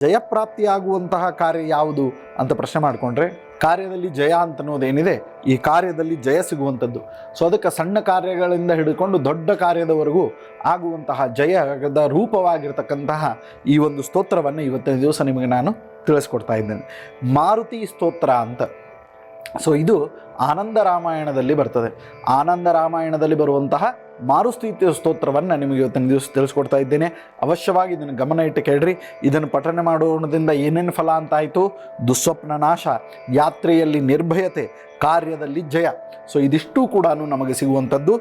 ಜಯಪ್ರಾಪ್ತಿಯಾಗುವಂತಹ ಕಾರ್ಯ ಯಾವುದು ಅಂತ ಪ್ರಶ್ನೆ ಮಾಡಿಕೊಂಡ್ರೆ, ಕಾರ್ಯದಲ್ಲಿ ಜಯ ಅಂತ ಅನ್ನೋದೇನಿದೆ, ಈ ಕಾರ್ಯದಲ್ಲಿ ಜಯ ಸಿಗುವಂಥದ್ದು. ಸೊ ಅದಕ್ಕೆ ಸಣ್ಣ ಕಾರ್ಯಗಳಿಂದ ಹಿಡ್ಕೊಂಡು ದೊಡ್ಡ ಕಾರ್ಯದವರೆಗೂ ಆಗುವಂತಹ ಜಯದ ರೂಪವಾಗಿರ್ತಕ್ಕಂತಹ ಈ ಒಂದು ಸ್ತೋತ್ರವನ್ನು ಇವತ್ತಿನ ದಿವಸ ನಿಮಗೆ ನಾನು ತಿಳಿಸ್ಕೊಡ್ತಾ ಇದ್ದೇನೆ. ಮಾರುತಿ ಸ್ತೋತ್ರ ಅಂತ. ಸೊ ಇದು ಆನಂದ ರಾಮಾಯಣದಲ್ಲಿ ಬರ್ತದೆ. ಆನಂದ ರಾಮಾಯಣದಲ್ಲಿ ಬರುವಂತಹ ಮಾರುತಿ ಸ್ತೋತ್ರವನ್ನು ನಿಮಗೆ ಇವತ್ತಿನ ದಿವಸ ತಿಳಿಸ್ಕೊಡ್ತಾ ಇದ್ದೇನೆ. ಅವಶ್ಯವಾಗಿ ಇದನ್ನು ಗಮನ ಇಟ್ಟು ಕೇಳ್ರಿ. ಇದನ್ನು ಪಠನೆ ಮಾಡೋದ್ರಿಂದ ಏನೇನು ಫಲ ಅಂತಾಯಿತು? ದುಸ್ವಪ್ನ ನಾಶ, ಯಾತ್ರೆಯಲ್ಲಿ ನಿರ್ಭಯತೆ, ಕಾರ್ಯದಲ್ಲಿ ಜಯ. ಸೊ ಇದಿಷ್ಟು ಕೂಡ ನಮಗೆ ಸಿಗುವಂಥದ್ದು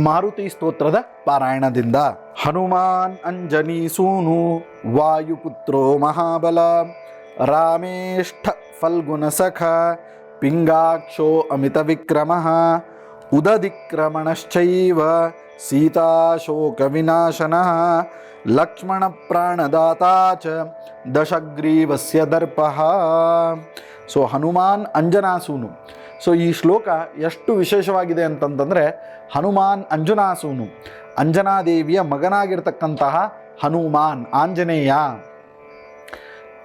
ಮಾರುತಿ ಸ್ತೋತ್ರದ ಪಾರಾಯಣದಿಂದ. ಹನುಮಾನ್ ಅಂಜನಿ ಸೂನು ವಾಯುಪುತ್ರೋ ಮಹಾಬಲ ರಾಮೇಷ್ಠ ಫಲ್ಗುಣ ಸಖ ಪಿಂಗಾಕ್ಷೋ ಅಮಿತ ವಿಕ್ರಮ ಉದಧಿಕ್ರಮಣಶ್ಚೈವ ಸೀತಾಶೋಕ ವಿನಾಶನಃ ಲಕ್ಷ್ಮಣ ಪ್ರಾಣದಾತಾ ಚ ದಶಗ್ರೀವಸ್ಯ ದರ್ಪಃ. ಸೊ ಹನುಮಾನ್ ಅಂಜನಾಸೂನು. ಸೊ ಈ ಶ್ಲೋಕ ಎಷ್ಟು ವಿಶೇಷವಾಗಿದೆ ಅಂತಂತಂದರೆ, ಹನುಮಾನ್ ಅಂಜನಾಸೂನು, ಅಂಜನಾದೇವಿಯ ಮಗನಾಗಿರ್ತಕ್ಕಂತಹ ಹನುಮಾನ್, ಆಂಜನೇಯ.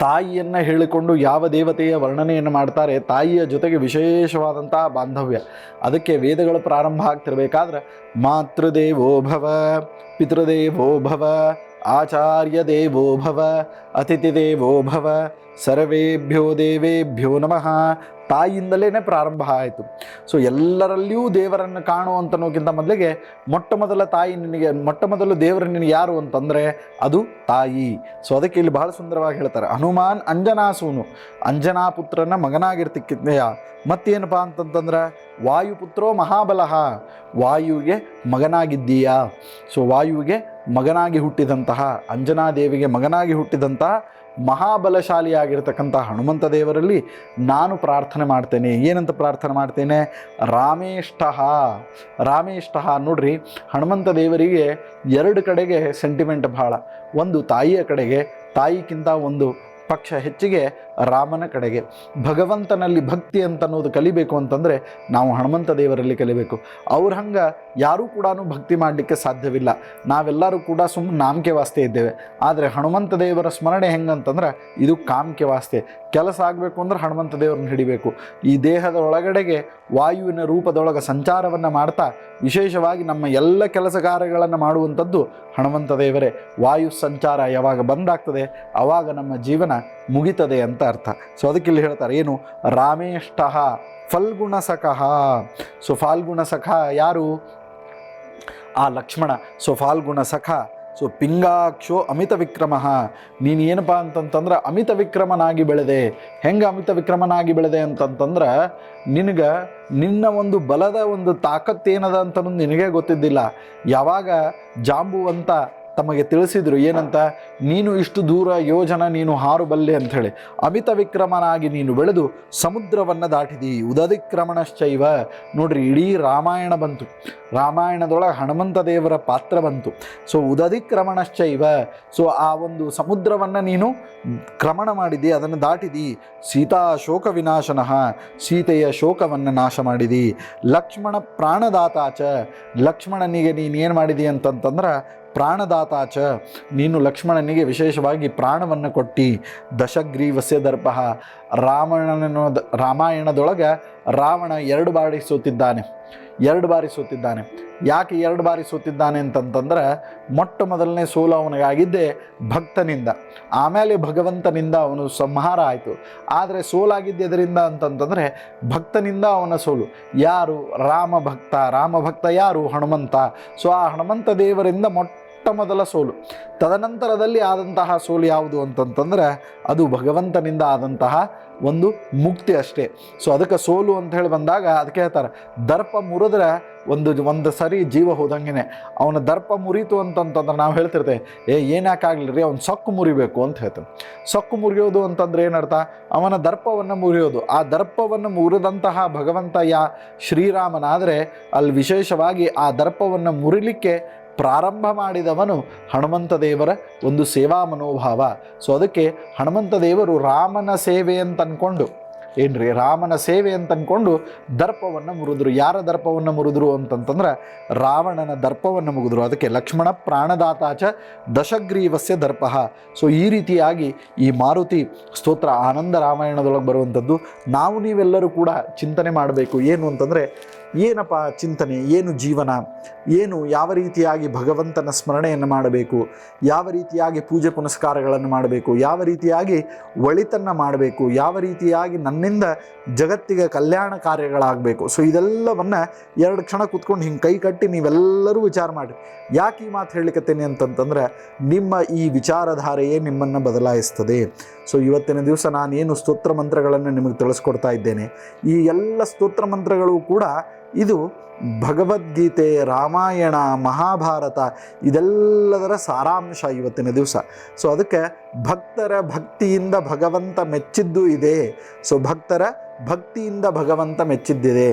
ತಾಯಿಯನ್ನು ಹೇಳಿಕೊಂಡು ಯಾವ ದೇವತೆಯ ವರ್ಣನೆಯನ್ನು ಮಾಡ್ತಾರೆ, ತಾಯಿಯ ಜೊತೆಗೆ ವಿಶೇಷವಾದಂತಹ ಬಾಂಧವ್ಯ. ಅದಕ್ಕೆ ವೇದಗಳು ಪ್ರಾರಂಭ ಆಗ್ತಿರ್ಬೇಕಾದ್ರೆ ಮಾತೃದೇವೋ ಭವ, ಪಿತೃದೇವೋ ಭವ, ಆಚಾರ್ಯ ದೇವೋ ಭವ, ಅತಿಥಿ ದೇವೋ ಭವ, ಸರ್ವೇಭ್ಯೋ ದೇವೇಭ್ಯೋ ನಮಃ. ತಾಯಿಯಿಂದಲೇ ಪ್ರಾರಂಭ ಆಯಿತು. ಸೊ ಎಲ್ಲರಲ್ಲಿಯೂ ದೇವರನ್ನು ಕಾಣುವಂತನೋಕ್ಕಿಂತ ಮೊದಲಿಗೆ ಮೊಟ್ಟ ಮೊದಲು ದೇವರು ನಿನಗೆ ಯಾರು ಅಂತಂದರೆ ಅದು ತಾಯಿ. ಸೊ ಅದಕ್ಕೆ ಇಲ್ಲಿ ಬಹಳ ಸುಂದರವಾಗಿ ಹೇಳ್ತಾರೆ, ಹನುಮಾನ್ ಅಂಜನಾಸೂನು, ಅಂಜನಾ ಪುತ್ರನ ಮಗನಾಗಿರ್ತಿಕ್ಕಿದೆಯಾ. ಮತ್ತೇನಪ್ಪ ಅಂತಂತಂದ್ರೆ ವಾಯುಪುತ್ರೋ ಮಹಾಬಲಃ, ವಾಯುವಿಗೆ ಮಗನಾಗಿದ್ದೀಯಾ. ಸೊ ವಾಯುವಿಗೆ ಮಗನಾಗಿ ಹುಟ್ಟಿದಂತಹ, ಅಂಜನಾದೇವಿಗೆ ಮಗನಾಗಿ ಹುಟ್ಟಿದಂತಹ ಮಹಾಬಲಶಾಲಿಯಾಗಿರ್ತಕ್ಕಂಥ ಹನುಮಂತ ದೇವರಲ್ಲಿ ನಾನು ಪ್ರಾರ್ಥನೆ ಮಾಡ್ತೇನೆ. ಏನಂತ ಪ್ರಾರ್ಥನೆ ಮಾಡ್ತೇನೆ? ರಾಮೇಷ್ಟಃ. ರಾಮೇಷ್ಟಃ ನೋಡ್ರಿ, ಹನುಮಂತ ದೇವರಿಗೆ ಎರಡು ಕಡೆಗೆ ಸೆಂಟಿಮೆಂಟ್ ಭಾಳ. ಒಂದು ತಾಯಿಯ ಕಡೆಗೆ, ತಾಯಿಗಿಂತ ಒಂದು ಪಕ್ಷ ಹೆಚ್ಚಿಗೆ ರಾಮನ ಕಡೆಗೆ. ಭಗವಂತನಲ್ಲಿ ಭಕ್ತಿ ಅಂತನ್ನೋದು ಕಲಿಬೇಕು ಅಂತಂದರೆ ನಾವು ಹನುಮಂತ ದೇವರಲ್ಲಿ ಕಲಿಬೇಕು. ಅವ್ರ ಹಂಗೆ ಯಾರೂ ಕೂಡ ಭಕ್ತಿ ಮಾಡಲಿಕ್ಕೆ ಸಾಧ್ಯವಿಲ್ಲ. ನಾವೆಲ್ಲರೂ ಕೂಡ ಸುಮ್ಮನೆ ನಾಮಕೆ ವಾಸ್ತೆ ಇದ್ದೇವೆ. ಆದರೆ ಹನುಮಂತ ದೇವರ ಸ್ಮರಣೆ ಹೆಂಗಂತಂದ್ರೆ ಇದು ಕಾಮಕೆ ವಾಸ್ತೆ. ಕೆಲಸ ಆಗಬೇಕು ಅಂದ್ರೆ ಹನುಮಂತ ದೇವರನ್ನ ಹಿಡಿಬೇಕು. ಈ ದೇಹದ ಒಳಗಡೆಗೆ ವಾಯುವಿನ ರೂಪದೊಳಗೆ ಸಂಚಾರವನ್ನು ಮಾಡ್ತಾ ವಿಶೇಷವಾಗಿ ನಮ್ಮ ಎಲ್ಲ ಕೆಲಸ ಕಾರ್ಯಗಳನ್ನು ಮಾಡುವಂಥದ್ದು ಹನುಮಂತ ದೇವರೇ. ವಾಯು ಸಂಚಾರ ಯಾವಾಗ ಬಂದಾಗ್ತದೆ ಆವಾಗ ನಮ್ಮ ಜೀವನ ಮುಗಿತದೆ ಅಂತ ಅರ್ಥ. ಸೊ ಅದಕ್ಕೆ ಇಲ್ಲಿ ಹೇಳ್ತಾರೆ ಏನು? ರಾಮೇಷ್ಟಃ ಫಲ್ಗುಣ ಸಖಃ. ಸೊ ಫಾಲ್ಗುಣ ಸಖ ಯಾರು? ಆ ಲಕ್ಷ್ಮಣ. ಸೊ ಫಾಲ್ಗುಣ ಸಖ. ಸೊ ಪಿಂಗಾಕ್ಷೋ ಅಮಿತ ವಿಕ್ರಮ. ನೀನು ಏನಪ್ಪ ಅಂತಂತಂದ್ರೆ ಅಮಿತ ವಿಕ್ರಮನಾಗಿ ಬೆಳೆದೆ. ಹೆಂಗೆ ಅಮಿತ ವಿಕ್ರಮನಾಗಿ ಬೆಳೆದೆ ಅಂತಂತಂದ್ರೆ, ನಿನಗೆ ನಿನ್ನ ಒಂದು ಬಲದ ಒಂದು ತಾಕತ್ತೇನದ ಅಂತ ನಿನಗೆ ಗೊತ್ತಿದ್ದಿಲ್ಲ. ಯಾವಾಗ ಜಾಂಬುವಂತ ತಮಗೆ ತಿಳಿಸಿದರು ಏನಂತ, ನೀನು ಇಷ್ಟು ದೂರ ಯೋಜನ ನೀನು ಹಾರುಬಲ್ಲೆ ಅಂಥೇಳಿ. ಅಮಿತ ವಿಕ್ರಮನಾಗಿ ನೀನು ಬೆಳೆದು ಸಮುದ್ರವನ್ನು ದಾಟಿದಿ. ಉದಧಿಕ್ರಮಣಶ್ಚೈವ. ನೋಡ್ರಿ, ಇಡೀ ರಾಮಾಯಣ ಬಂತು. ರಾಮಾಯಣದೊಳಗೆ ಹನುಮಂತ ದೇವರ ಪಾತ್ರ ಬಂತು. ಸೊ ಉದಧಿಕ್ರಮಣಶ್ಚೈವ. ಸೊ ಆ ಒಂದು ಸಮುದ್ರವನ್ನು ನೀನು ಕ್ರಮಣ ಮಾಡಿದಿ, ಅದನ್ನು ದಾಟಿದಿ. ಸೀತಾ ಶೋಕ ವಿನಾಶನಃ. ಸೀತೆಯ ಶೋಕವನ್ನು ನಾಶ ಮಾಡಿದಿ. ಲಕ್ಷ್ಮಣ ಪ್ರಾಣದಾತಾಚ. ಲಕ್ಷ್ಮಣನಿಗೆ ನೀನು ಏನು ಮಾಡಿದಿ ಅಂತಂತಂದ್ರೆ ಪ್ರಾಣದಾತಾಚ. ನೀನು ಲಕ್ಷ್ಮಣನಿಗೆ ವಿಶೇಷವಾಗಿ ಪ್ರಾಣವನ್ನು ಕೊಟ್ಟು. ದಶಗ್ರೀವಸ್ಯ ದರ್ಪಃ. ರಾಮಾಯಣದೊಳಗೆ ರಾವಣ 2 ಬಾರಿ ಸೋತಿದ್ದಾನೆ. 2 ಬಾರಿ ಸೋತಿದ್ದಾನೆ. ಯಾಕೆ 2 ಬಾರಿ ಸೋತಿದ್ದಾನೆ ಅಂತಂತಂದ್ರೆ, ಮೊಟ್ಟ ಮೊದಲನೇ ಸೋಲು ಅವನಿಗಾಗಿದ್ದೇ ಭಕ್ತನಿಂದ, ಆಮೇಲೆ ಭಗವಂತನಿಂದ ಅವನು ಸಂಹಾರ ಆಯಿತು. ಆದರೆ ಸೋಲಾಗಿದ್ದೆದರಿಂದ ಅಂತಂತಂದರೆ ಭಕ್ತನಿಂದ ಅವನ ಸೋಲು. ಯಾರು? ರಾಮಭಕ್ತ. ರಾಮಭಕ್ತ ಯಾರು? ಹನುಮಂತ. ಸೊ ಆ ಹನುಮಂತ ದೇವರಿಂದ ಮೊಟ್ಟ ಮೊದಲ ಸೋಲು. ತದನಂತರದಲ್ಲಿ ಆದಂತಹ ಸೋಲು ಯಾವುದು ಅಂತಂತಂದ್ರೆ ಅದು ಭಗವಂತನಿಂದ ಆದಂತಹ ಒಂದು ಮುಕ್ತಿ ಅಷ್ಟೇ. ಸೊ ಅದಕ್ಕೆ ಸೋಲು ಅಂತ ಹೇಳಿ ಬಂದಾಗ ಅದಕ್ಕೆ ಹೇಳ್ತಾರೆ, ದರ್ಪ ಮುರಿದ್ರೆ ಒಂದು ಸರಿ ಜೀವ ಹೋದಂಗೆ. ಅವನ ದರ್ಪ ಮುರಿತು ಅಂತಂತಂದ್ರೆ ನಾವು ಹೇಳ್ತಿರ್ತೇವೆ, ಏನಾಕಾಗಲಿ ರೀ ಅವ್ನು ಸೊಕ್ಕು ಮುರಿಬೇಕು ಅಂತ ಹೇಳ್ತೇವೆ. ಸೊಕ್ಕು ಮುರಿಯೋದು ಅಂತಂದ್ರೆ ಏನರ್ಥ? ಅವನ ದರ್ಪವನ್ನು ಮುರಿಯೋದು. ಆ ದರ್ಪವನ್ನು ಮುರಿದಂತಹ ಭಗವಂತ ಶ್ರೀರಾಮನಾದರೆ ಅಲ್ಲಿ ವಿಶೇಷವಾಗಿ ಆ ದರ್ಪವನ್ನು ಮುರಿಲಿಕ್ಕೆ ಪ್ರಾರಂಭ ಮಾಡಿದವನು ಹನುಮಂತ ದೇವರ ಒಂದು ಸೇವಾ ಮನೋಭಾವ. ಸೊ ಅದಕ್ಕೆ ಹನುಮಂತ ದೇವರು ರಾಮನ ಸೇವೆ ಅಂತ ಅಂದ್ಕೊಂಡು ಏನ್ರಿ ರಾಮನ ಸೇವೆ ಅಂತ ಅಂದ್ಕೊಂಡು ದರ್ಪವನ್ನು ಮುರಿದ್ರು. ಯಾರ ದರ್ಪವನ್ನು ಮುರಿದ್ರು ಅಂತಂತಂದ್ರೆ ರಾವಣನ ದರ್ಪವನ್ನು ಮುಗಿದ್ರು. ಅದಕ್ಕೆ ಲಕ್ಷ್ಮಣ ಪ್ರಾಣದಾತಾಚ ದಶಗ್ರೀವಸ್ಯ ದರ್ಪ. ಸೊ ಈ ರೀತಿಯಾಗಿ ಈ ಮಾರುತಿ ಸ್ತೋತ್ರ ಆನಂದ ರಾಮಾಯಣದೊಳಗೆ ಬರುವಂಥದ್ದು. ನಾವು ನೀವೆಲ್ಲರೂ ಕೂಡ ಚಿಂತನೆ ಮಾಡಬೇಕು. ಏನು ಅಂತಂದರೆ ಏನಪ್ಪ ಚಿಂತನೆ, ಏನು ಜೀವನ, ಏನು ಯಾವ ರೀತಿಯಾಗಿ ಭಗವಂತನ ಸ್ಮರಣೆಯನ್ನು ಮಾಡಬೇಕು, ಯಾವ ರೀತಿಯಾಗಿ ಪೂಜೆ ಪುನಸ್ಕಾರಗಳನ್ನು ಮಾಡಬೇಕು, ಯಾವ ರೀತಿಯಾಗಿ ಒಳಿತನ್ನು ಮಾಡಬೇಕು, ಯಾವ ರೀತಿಯಾಗಿ ನನ್ನಿಂದ ಜಗತ್ತಿಗೆ ಕಲ್ಯಾಣ ಕಾರ್ಯಗಳಾಗಬೇಕು. ಸೊ ಇದೆಲ್ಲವನ್ನು 2 ಕ್ಷಣ ಕೂತ್ಕೊಂಡು ಹಿಂಗೆ ಕೈ ಕಟ್ಟಿ ನೀವೆಲ್ಲರೂ ವಿಚಾರ ಮಾಡಿರಿ. ಯಾಕೆ ಈ ಮಾತು ಹೇಳಲಿಕ್ಕತ್ತೇನೆ ಅಂತಂತಂದರೆ ನಿಮ್ಮ ಈ ವಿಚಾರಧಾರೆಯೇ ನಿಮ್ಮನ್ನು ಬದಲಾಯಿಸ್ತದೆ. ಸೊ ಇವತ್ತಿನ ದಿವಸ ನಾನೇನು ಸ್ತೋತ್ರ ಮಂತ್ರಗಳನ್ನು ನಿಮಗೆ ತಿಳಿಸ್ಕೊಡ್ತಾ ಇದ್ದೇನೆ, ಈ ಎಲ್ಲ ಸ್ತೋತ್ರ ಮಂತ್ರಗಳು ಕೂಡ ಇದು ಭಗವದ್ಗೀತೆ, ರಾಮಾಯಣ, ಮಹಾಭಾರತ ಇದೆಲ್ಲದರ ಸಾರಾಂಶ ಇವತ್ತಿನ ದಿವಸ. ಸೊ ಅದಕ್ಕೆ ಭಕ್ತರ ಭಕ್ತಿಯಿಂದ ಭಗವಂತ ಮೆಚ್ಚಿದ್ದು ಇದೆ. ಸೊ ಭಕ್ತರ ಭಕ್ತಿಯಿಂದ ಭಗವಂತ ಮೆಚ್ಚಿದ್ದಿದೆ.